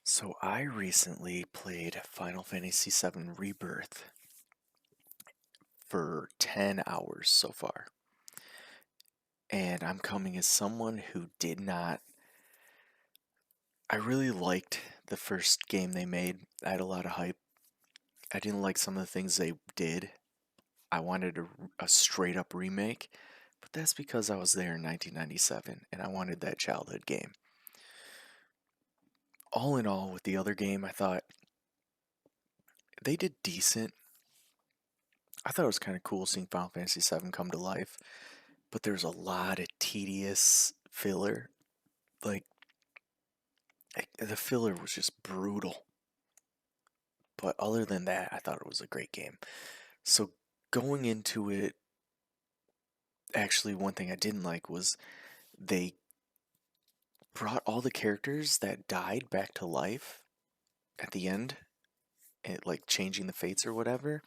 So I recently played Final Fantasy VII Rebirth for 10 hours so far. And I'm coming as someone who did not. I really liked the first game they made. I had a lot of hype. I didn't like some of the things they did. I wanted a straight up remake, but that's because I was there in 1997 and I wanted that childhood game. All in all, with the other game, I thought they did decent. I thought it was kind of cool seeing Final Fantasy VII come to life, but there's a lot of tedious filler. Like, the filler was just brutal. But other than that, I thought it was a great game. So going into it, actually, one thing I didn't like was they brought all the characters that died back to life at the end, like changing the fates or whatever.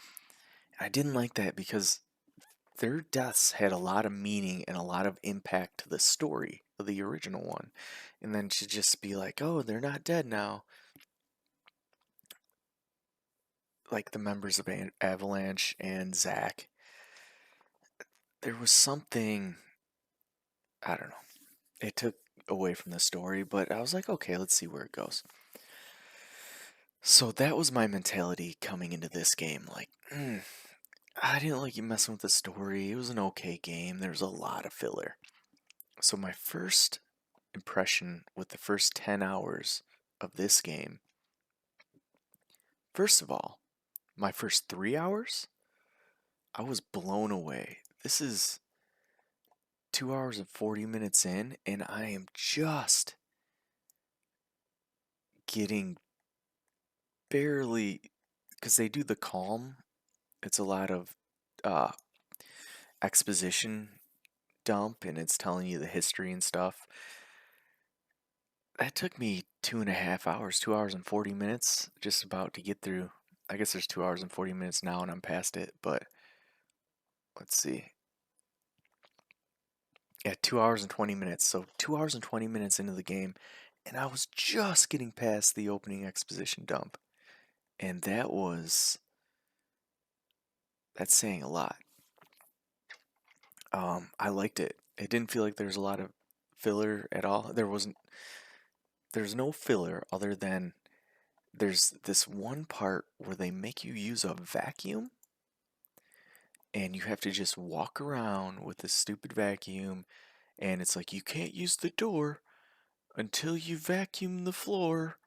I didn't like that because their deaths had a lot of meaning and a lot of impact to the story of the original one. And then to just be like, oh, they're not dead now. Like the members of Avalanche and Zack, there was something, I don't know, it took away from the story, but I was like, okay, let's see where it goes. So that was my mentality coming into this game. Like, I didn't like you messing with the story. It was an okay game. There was a lot of filler. So my first impression with the first 10 hours of this game, first of all, my first 3 hours, I was blown away. This is 2 hours and 40 minutes in, and I am just getting barely, because they do the calm. It's a lot of uh, exposition dump, and it's telling you the history and stuff. That took me 2.5 hours, 2 hours and 40 minutes, just about to get through. I guess there's 2 hours and 40 minutes now, and I'm past it, but let's see. Yeah, 2 hours and 20 minutes. So 2 hours and 20 minutes into the game, and I was just getting past the opening exposition dump. And that's saying a lot. I liked it. It didn't feel like there's a lot of filler at all. There's no filler other than there's this one part where they make you use a vacuum and you have to just walk around with this stupid vacuum, and it's like you can't use the door until you vacuum the floor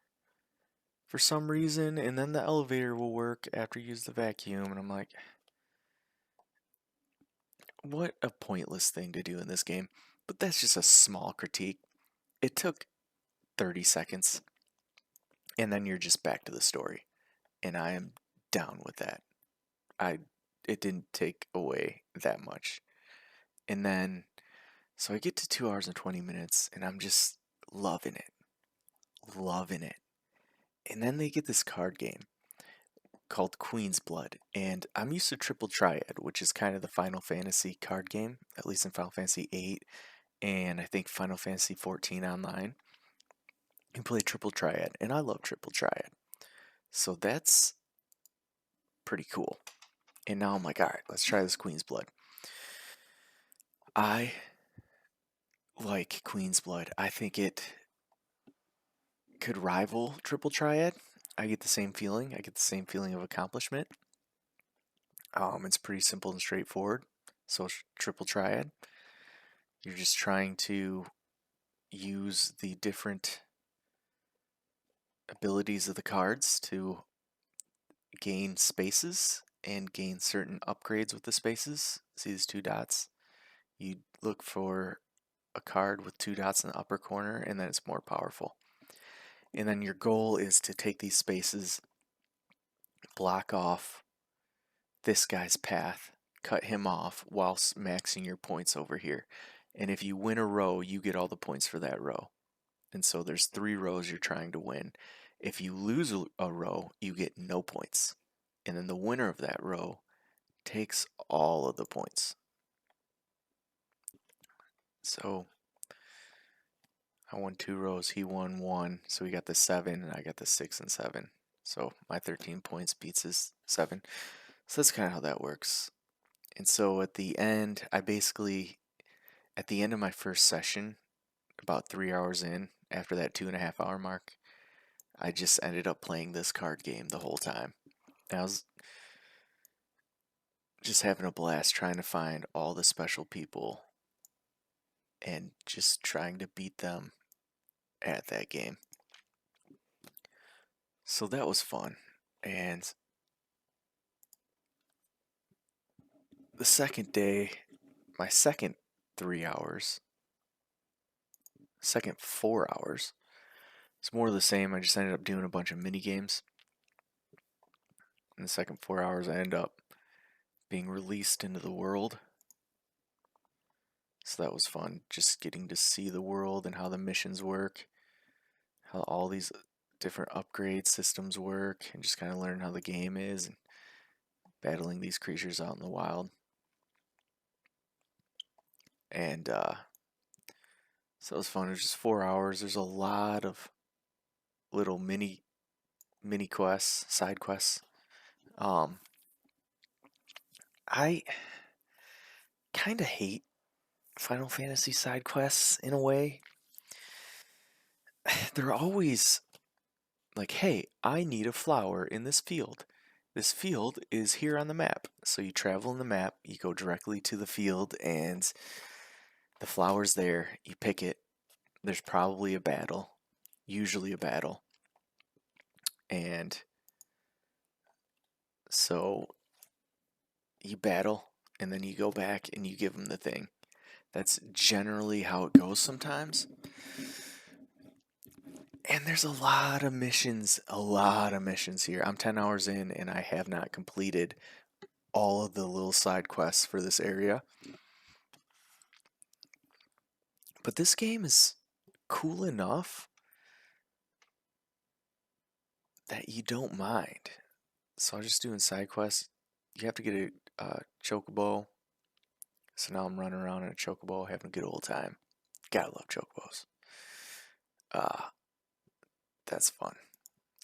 for some reason, and then the elevator will work after you use the vacuum. And I'm like, what a pointless thing to do in this game. But that's just a small critique. It took 30 seconds, and then you're just back to the story. And I am down with that. It didn't take away that much. And then so I get to 2 hours and 20 minutes, and I'm just loving it. Loving it. And then they get this card game called Queen's Blood. And I'm used to Triple Triad, which is kind of the Final Fantasy card game, at least in Final Fantasy 8 and I think Final Fantasy 14 online. You play Triple Triad, and I love Triple Triad. So that's pretty cool. And now I'm like, all right, let's try this Queen's Blood. I like Queen's Blood. I think it could rival Triple Triad. I get the same feeling. I get the same feeling of accomplishment. It's pretty simple and straightforward. So Triple Triad, you're just trying to use the different abilities of the cards to gain spaces and gain certain upgrades with the spaces. See these two dots? You look for a card with two dots in the upper corner, and then it's more powerful. And then your goal is to take these spaces, block off this guy's path, cut him off whilst maxing your points over here. And if you win a row, you get all the points for that row. And so there's 3 rows you're trying to win. If you lose a row, you get no points. And then the winner of that row takes all of the points. So I won 2 rows. He won one. So we got the 7, and I got the 6 and 7. So my 13 points beats his 7. So that's kind of how that works. And so at the end, at the end of my first session, about 3 hours in, after that 2.5 hour mark, I just ended up playing this card game the whole time. And I was just having a blast trying to find all the special people and just trying to beat them at that game. So that was fun. And the second day, my second 3 hours, second 4 hours, it's more of the same. I just ended up doing a bunch of mini games. In the second 4 hours, I ended up being released into the world. So that was fun, just getting to see the world and how the missions work, how all these different upgrade systems work, and just kind of learn how the game is and battling these creatures out in the wild. And so it was fun. It was just 4 hours. There's a lot of little mini quests, side quests. I kind of hate Final Fantasy side quests in a way. They're always like, hey, I need a flower in this field. This field is here on the map. So you travel in the map, you go directly to the field, and the flower's there. You pick it. There's probably a battle, usually a battle. And so you battle, and then you go back and you give them the thing. That's generally how it goes sometimes. And there's a lot of missions here. I'm 10 hours in, and I have not completed all of the little side quests for this area. But this game is cool enough that you don't mind. So I'm just doing side quests. You have to get a chocobo. So now I'm running around in a chocobo, having a good old time. Gotta love chocobos. That's fun.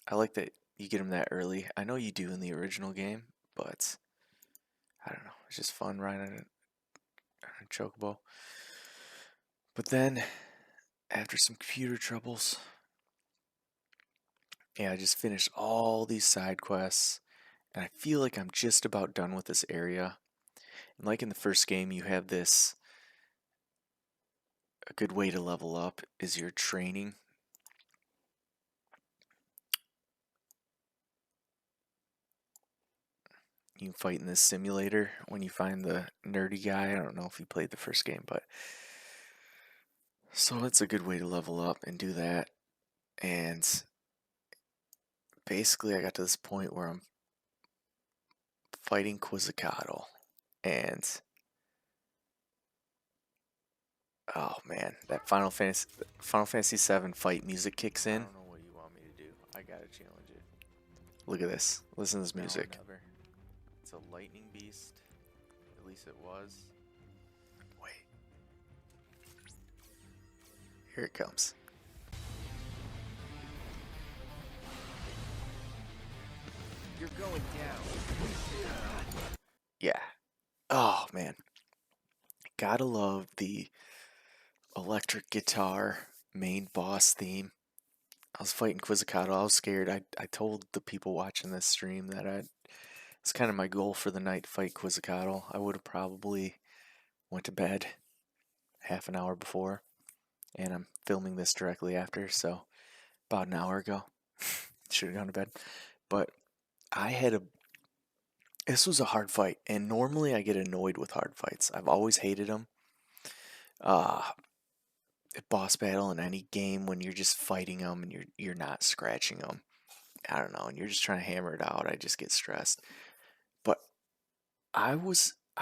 I like that you get them that early. I know you do in the original game, but I don't know. It's just fun riding a chocobo. But then, after some computer troubles, I just finished all these side quests, and I feel like I'm just about done with this area. And like in the first game, you have this. A good way to level up is your training. You can fight in this simulator when you find the nerdy guy. I don't know if you played the first game, but so it's a good way to level up and do that. And basically, I got to this point where I'm fighting Quizzicato, and oh man, that Final Fantasy VII fight music kicks in. I don't know what you want me to do. I gotta challenge it. Look at this. Listen to this music. It's a lightning beast. At least it was. Wait. Here it comes. You're going down. Yeah. Oh man. Gotta love the electric guitar main boss theme. I was fighting Quizzicato. I was scared. I told the people watching this stream that it's kind of my goal for the night, fight Quizzicato. I would have probably went to bed half an hour before, and I'm filming this directly after, so about an hour ago. Should have gone to bed. But this was a hard fight, and normally I get annoyed with hard fights. I've always hated them. Boss battle in any game when you're just fighting them and you're not scratching them. I don't know, and you're just trying to hammer it out. I just get stressed. But I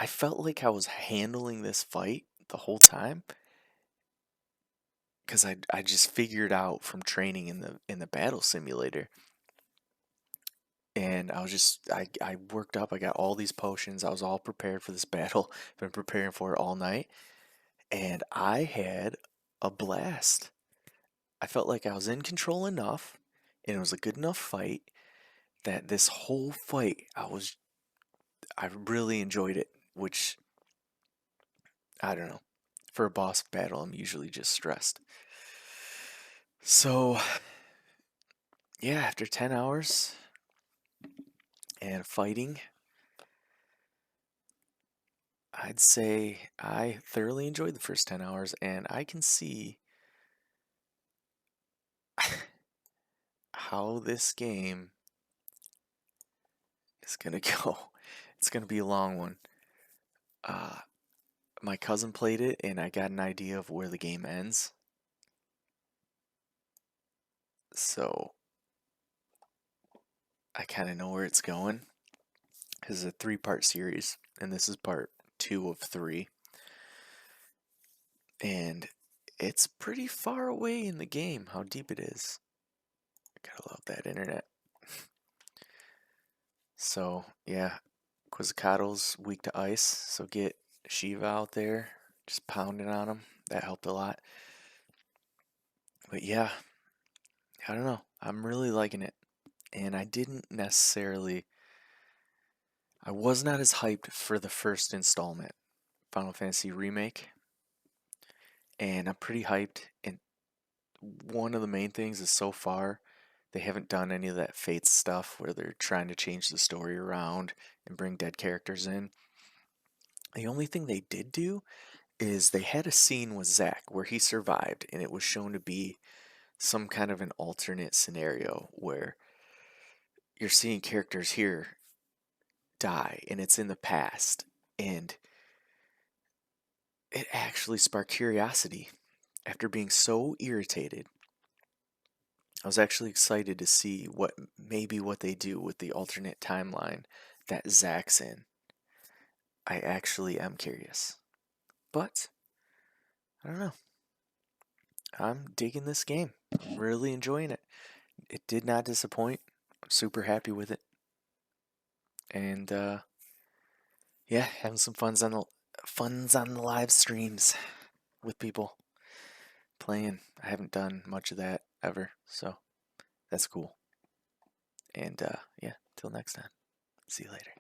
felt like I was handling this fight the whole time because I just figured out from training in the battle simulator. And I worked up. I got all these potions. I was all prepared for this battle. Been preparing for it all night, and I had a blast. I felt like I was in control enough, and it was a good enough fight that this whole fight I really enjoyed it, which I don't know. For a boss battle, I'm usually just stressed. So, yeah, after 10 hours and fighting, I'd say I thoroughly enjoyed the first 10 hours, and I can see how this game is gonna go. It's gonna be a long one. Uh, my cousin played it, and I got an idea of where the game ends. So I kind of know where it's going. This is a three-part series, and this is part two of three. And it's pretty far away in the game how deep it is. I gotta love that internet. So, yeah, Quizzicado's weak to ice, so get Shiva out there, just pounding on him. That helped a lot. But yeah, I don't know. I'm really liking it. And I was not as hyped for the first installment, Final Fantasy Remake. And I'm pretty hyped. And one of the main things is so far, they haven't done any of that Fates stuff where they're trying to change the story around and bring dead characters in. The only thing they did do is they had a scene with Zack where he survived, and it was shown to be some kind of an alternate scenario where you're seeing characters here die, and it's in the past, and it actually sparked curiosity. After being so irritated, I was actually excited to see what they do with the alternate timeline that Zack's in. I actually am curious. But I don't know. I'm digging this game. I'm really enjoying it. It did not disappoint. I'm super happy with it. And yeah, having some funs on the live streams with people playing. I haven't done much of that ever, so that's cool. And yeah, till next time. See you later.